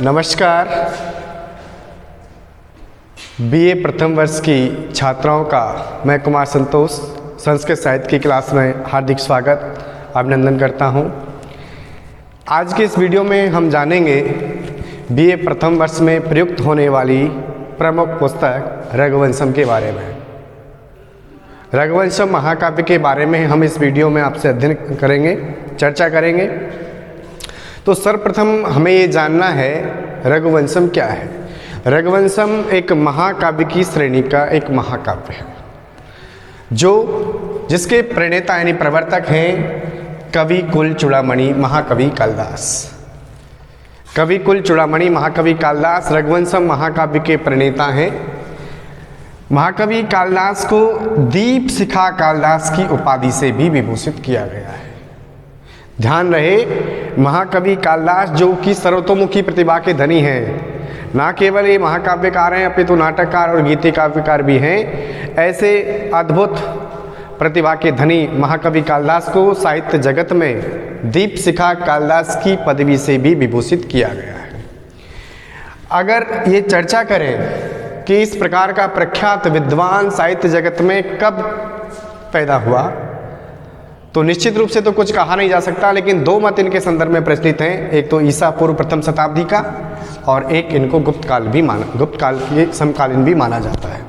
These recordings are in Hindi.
नमस्कार। बीए प्रथम वर्ष की छात्राओं का मैं कुमार संतोष संस्कृत साहित्य की क्लास में हार्दिक स्वागत अभिनंदन करता हूं। आज के इस वीडियो में हम जानेंगे बीए प्रथम वर्ष में प्रयुक्त होने वाली प्रमुख पुस्तक रघुवंशम के बारे में। रघुवंशम महाकाव्य के बारे में हम इस वीडियो में आपसे अध्ययन करेंगे, चर्चा करेंगे। तो सर्वप्रथम हमें ये जानना है रघुवंशम क्या है। रघुवंशम एक महाकाव्य की श्रेणी का एक महाकाव्य है जिसके प्रणेता यानी प्रवर्तक हैं कवि कुल चूड़ामणि महाकवि कालिदास। कवि कुल चूड़ामणि महाकवि कालिदास रघुवंशम महाकाव्य के प्रणेता हैं। महाकवि कालिदास को दीप शिखा कालिदास की उपाधि से भी विभूषित किया गया है। ध्यान रहे, महाकवि कालिदास जो कि सर्वतोमुखी प्रतिभा के धनी हैं, ना केवल ये महाकाव्यकार हैं अपितु नाटककार और गीति काव्यकार भी हैं। ऐसे अद्भुत प्रतिभा के धनी महाकवि कालिदास को साहित्य जगत में दीप शिखा कालिदास की पदवी से भी विभूषित किया गया है। अगर ये चर्चा करें कि इस प्रकार का प्रख्यात विद्वान साहित्य जगत में कब पैदा हुआ, तो निश्चित रूप से तो कुछ कहा नहीं जा सकता, लेकिन दो मत इनके संदर्भ में प्रचलित हैं। एक तो ईसा पूर्व प्रथम शताब्दी का और एक इनको गुप्त काल के समकालीन भी माना जाता है।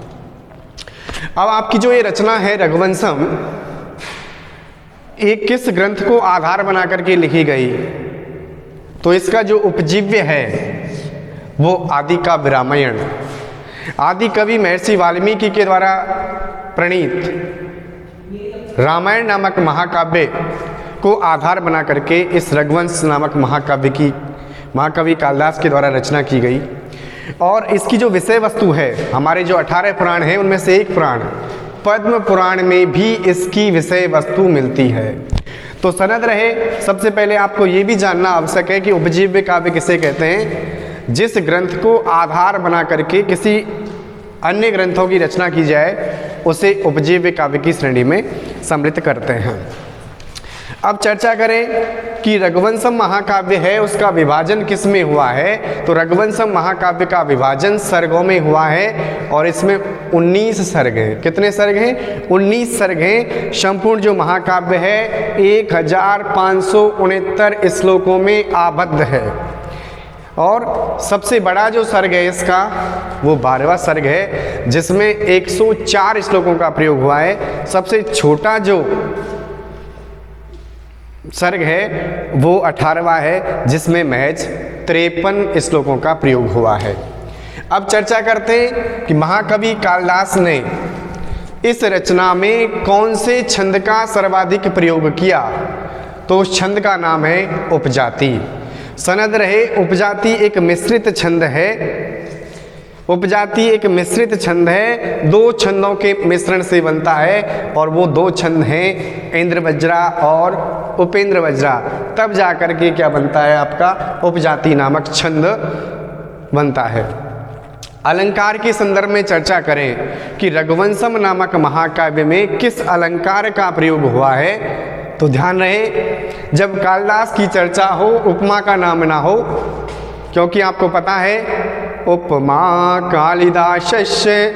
अब आपकी जो ये रचना है रघुवंशम, एक किस ग्रंथ को आधार बना करके लिखी गई, तो इसका जो उपजीव्य है वो आदि काव्य रामायण, आदि कवि महर्षि वाल्मीकि के द्वारा प्रणीत रामायण नामक महाकाव्य को आधार बना करके इस रघुवंश नामक महाकवि कालिदास के द्वारा रचना की गई। और इसकी जो विषय वस्तु है, हमारे जो 18 पुराण हैं उनमें से एक पुराण पद्म पुराण में भी इसकी विषय वस्तु मिलती है। तो सनद रहे, सबसे पहले आपको ये भी जानना आवश्यक है कि उपजीव्य काव्य किसे कहते हैं। जिस ग्रंथ को आधार बना करके किसी अन्य ग्रंथों की रचना की जाए उसे उपजीव्य काव्य की श्रेणी में सम्मिलित करते हैं। अब चर्चा करें कि रघुवंशम महाकाव्य है उसका विभाजन किस में हुआ है। तो रघुवंशम महाकाव्य का विभाजन सर्गों में हुआ है और इसमें 19 सर्ग हैं। कितने सर्ग हैं? 19 सर्ग हैं। संपूर्ण जो महाकाव्य है 1569 श्लोकों में आबद्ध है और सबसे बड़ा जो सर्ग है इसका वो 12वां सर्ग है जिसमें 104 श्लोकों का प्रयोग हुआ है। सबसे छोटा जो सर्ग है वो 18वां है जिसमें महज 53 श्लोकों का प्रयोग हुआ है। अब चर्चा करते हैं कि महाकवि कालिदास ने इस रचना में कौन से छंद का सर्वाधिक प्रयोग किया। तो उस छंद का नाम है उपजाति। सनद रहे, उपजाति एक मिश्रित छंद है। उपजाति एक मिश्रित छंद है, दो छंदों के मिश्रण से बनता है और वो दो छंद हैं इंद्रवज्रा और उपेंद्र वज्रा। तब जाकर के क्या बनता है, आपका उपजाति नामक छंद बनता है। अलंकार के संदर्भ में चर्चा करें कि रघुवंशम नामक महाकाव्य में किस अलंकार का प्रयोग हुआ है, तो ध्यान रहे, जब कालिदास की चर्चा हो उपमा का नाम ना हो, क्योंकि आपको पता है उपमा कालिदासस्य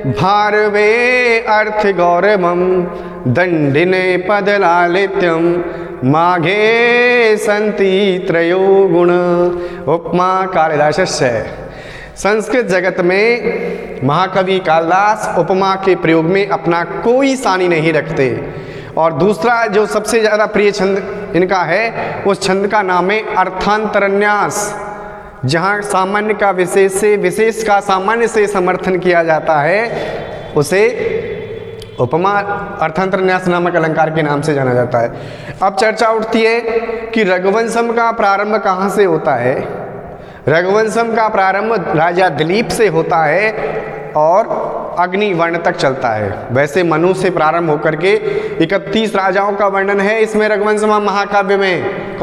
भारवे अर्थ गौरवम दंडिने पदलालित्यम माघे संति त्रयो गुण। उपमा कालिदासस्य। संस्कृत जगत में महाकवि कालिदास उपमा के प्रयोग में अपना कोई सानी नहीं रखते। और दूसरा जो सबसे ज़्यादा प्रिय छंद इनका है उस छंद का नाम है अर्थांतरन्यास, जहाँ सामान्य का विशेष से, विशेष का सामान्य से समर्थन किया जाता है, उसे उपमा अर्थांतरन्यास नामक अलंकार के नाम से जाना जाता है। अब चर्चा उठती है कि रघुवंशम का प्रारंभ कहाँ से होता है। रघुवंशम का प्रारंभ राजा दिलीप से होता है और अग्निवर्ण तक चलता है। वैसे मनु से प्रारंभ होकर के 31 राजाओं का वर्णन है इसमें रघुवंशम महाकाव्य में,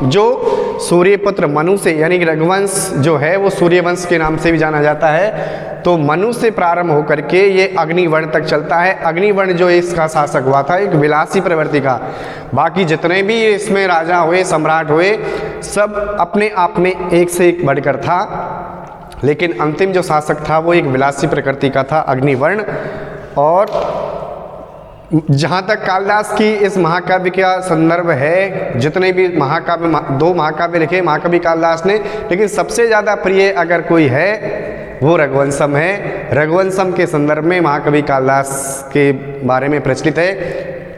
जो सूर्यपुत्र मनु से, यानी कि रघुवंश जो है वो सूर्यवंश के नाम से भी जाना जाता है। तो मनु से प्रारंभ होकर के ये अग्निवर्ण तक चलता है। अग्निवर्ण जो इसका शासक हुआ था एक विलासी प्रवृत्ति का, बाकी जितने भी इसमें राजा हुए, सम्राट हुए, सब अपने आप में एक से एक बढ़कर था, लेकिन अंतिम जो शासक था वो एक विलासी प्रकृति का था, अग्निवर्ण। और जहाँ तक कालिदास की इस महाकाव्य का संदर्भ है, जितने भी महाकाव्य, 2 महाकाव्य लिखे महाकवि कालिदास ने, लेकिन सबसे ज़्यादा प्रिय अगर कोई है वो रघुवंशम है। रघुवंशम के संदर्भ में महाकवि कालिदास के बारे में प्रचलित है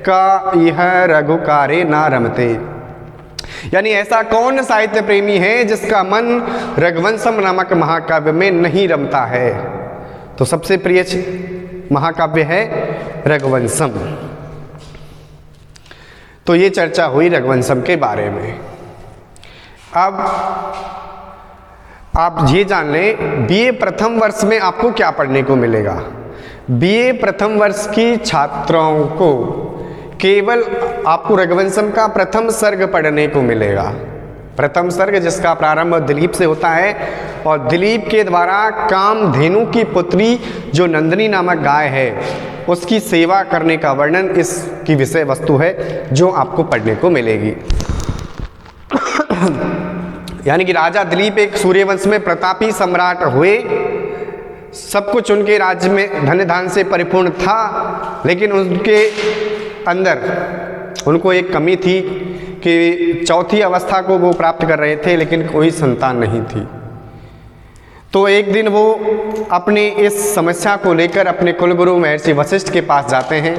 का यह रघुकारे ना रमते, यानी ऐसा कौन साहित्य प्रेमी है जिसका मन रघुवंशम नामक महाकाव्य में नहीं रमता है। तो सबसे प्रिय महाकाव्य है रघुवंशम। तो ये चर्चा हुई रघुवंशम के बारे में। अब आप ये जान लें बीए प्रथम वर्ष में आपको क्या पढ़ने को मिलेगा। बीए प्रथम वर्ष की छात्राओं को केवल आपको रघुवंशम का प्रथम सर्ग पढ़ने को मिलेगा। प्रथम सर्ग जिसका प्रारंभ दिलीप से होता है और दिलीप के द्वारा कामधेनु की पुत्री जो नंदिनी नामक गाय है उसकी सेवा करने का वर्णन इसकी विषय वस्तु है जो आपको पढ़ने को मिलेगी। यानी कि राजा दिलीप एक सूर्यवंश में प्रतापी सम्राट हुए, सब कुछ उनके राज्य में धन धान से परिपूर्ण था, लेकिन उनके अंदर उनको एक कमी थी कि चौथी अवस्था को वो प्राप्त कर रहे थे लेकिन कोई संतान नहीं थी। तो एक दिन वो अपनी इस समस्या को लेकर अपने कुलगुरु महर्षि वशिष्ठ के पास जाते हैं।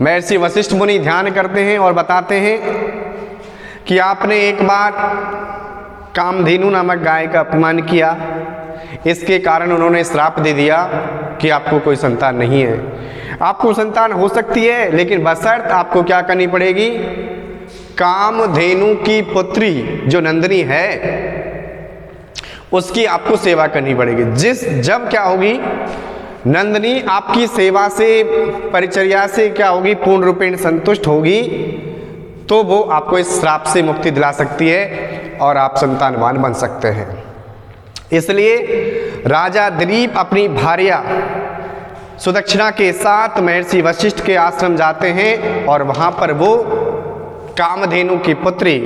महर्षि वशिष्ठ मुनि ध्यान करते हैं और बताते हैं कि आपने एक बार कामधेनु नामक गाय का अपमान किया, इसके कारण उन्होंने श्राप दे दिया कि आपको कोई संतान नहीं है। आपको संतान हो सकती है लेकिन बशर्त आपको क्या करनी पड़ेगी, कामधेनु की पुत्री जो नंदिनी है उसकी आपको सेवा करनी पड़ेगी। जब क्या होगी, नंदिनी आपकी सेवा से, परिचर्या से क्या होगी, पूर्ण रूपेण संतुष्ट होगी, तो वो आपको इस श्राप से मुक्ति दिला सकती है और आप संतानवान बन सकते हैं। इसलिए राजा दिलीप अपनी भार्या सुदक्षिणा के साथ महर्षि वशिष्ठ के आश्रम जाते हैं और वहां पर वो कामधेनु की पुत्री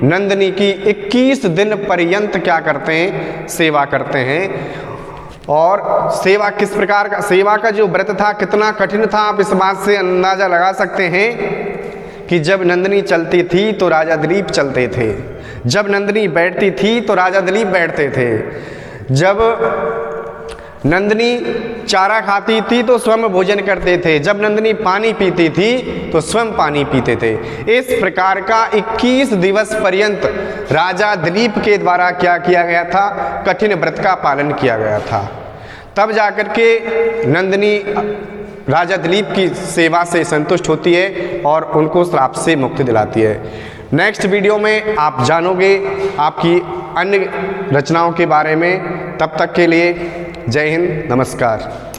नंदिनी की 21 दिन पर्यंत क्या करते हैं, सेवा करते हैं। और सेवा किस प्रकार का, सेवा का जो व्रत था कितना कठिन था, आप इस बात से अंदाजा लगा सकते हैं कि जब नंदिनी चलती थी तो राजा दिलीप चलते थे, जब नंदिनी बैठती थी तो राजा दिलीप बैठते थे, जब नंदिनी चारा खाती थी तो स्वयं भोजन करते थे, जब नंदिनी पानी पीती थी तो स्वयं पानी पीते थे। इस प्रकार का 21 दिवस पर्यंत राजा दिलीप के द्वारा क्या किया गया था, कठिन व्रत का पालन किया गया था। तब जाकर के नंदिनी राजा दिलीप की सेवा से संतुष्ट होती है और उनको श्राप से मुक्ति दिलाती है। नेक्स्ट वीडियो में आप जानोगे आपकी अन्य रचनाओं के बारे में। तब तक के लिए जय हिंद, नमस्कार।